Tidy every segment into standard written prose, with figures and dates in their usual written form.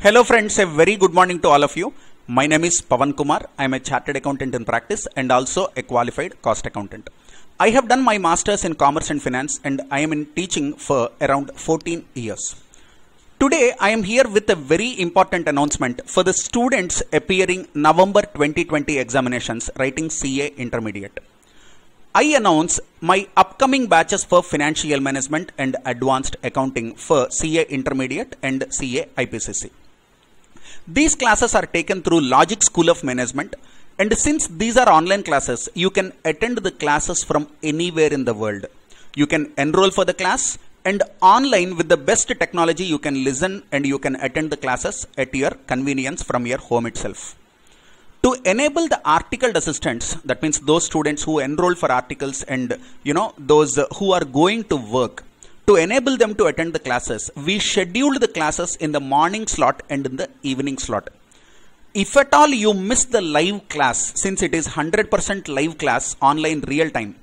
Hello friends, a very good morning to all of you. My name is Pavan Kumar. I am a chartered accountant in practice and also a qualified cost accountant. I have done my masters in commerce and finance and I am in teaching for around 14 years. Today I am here with a very important announcement for the students appearing November 2020 examinations writing CA Intermediate. I announce my upcoming batches for financial management and advanced accounting for CA Intermediate and CA IPCC. These classes are taken through Logic School of Management, and since these are online classes, you can attend the classes from anywhere in the world. You can enroll for the class, and online with the best technology you can listen and you can attend the classes at your convenience from your home itself. To enable the articled assistants, that means those students who enroll for articles and those who are going to work, to enable them to attend the classes, we scheduled the classes in the morning slot and in the evening slot. If at all you miss the live class, since it is 100% live class online real time,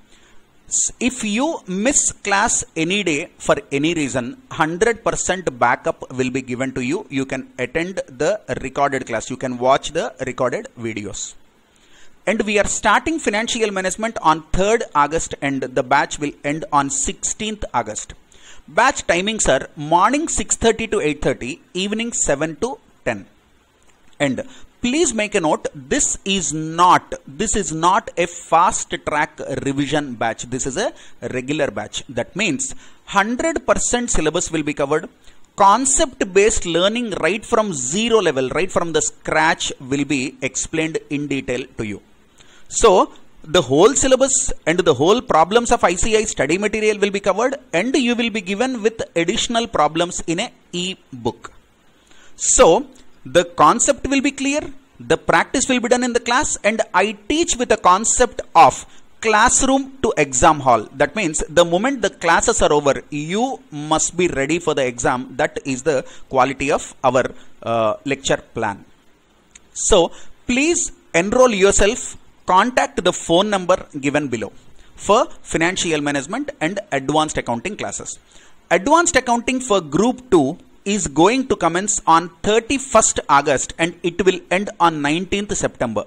if you miss class any day for any reason, 100% backup will be given to you. You can attend the recorded class. You can watch the recorded videos. And we are starting financial management on 3rd August and the batch will end on 16th August. Batch timings are morning 6:30 to 8:30, evening 7 to 10. And please make a note, this is not a fast track revision batch. This is a regular batch. That means 100% syllabus will be covered. Concept based learning right from zero level, right from the scratch will be explained in detail to you. So the whole syllabus and the whole problems of ICI study material will be covered, and you will be given with additional problems in a e-book. So the concept will be clear, the practice will be done in the class, and I teach with a concept of classroom to exam hall. That means the moment the classes are over, you must be ready for the exam. That is the quality of our lecture plan. So please enroll yourself. Contact the phone number given below for financial management and advanced accounting classes. Advanced accounting for group 2 is going to commence on 31st August and it will end on 19th September.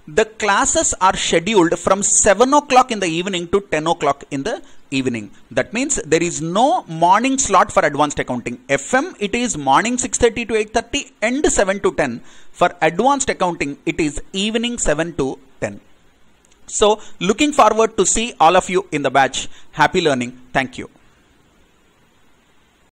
The classes are scheduled from 7 o'clock in the evening to 10 o'clock in the evening. That means there is no morning slot for advanced accounting. FM it is morning 6:30 to 8:30 and 7 to 10. For advanced accounting it is evening 7 to 10. So looking forward to see all of you in the batch. Happy learning. Thank you.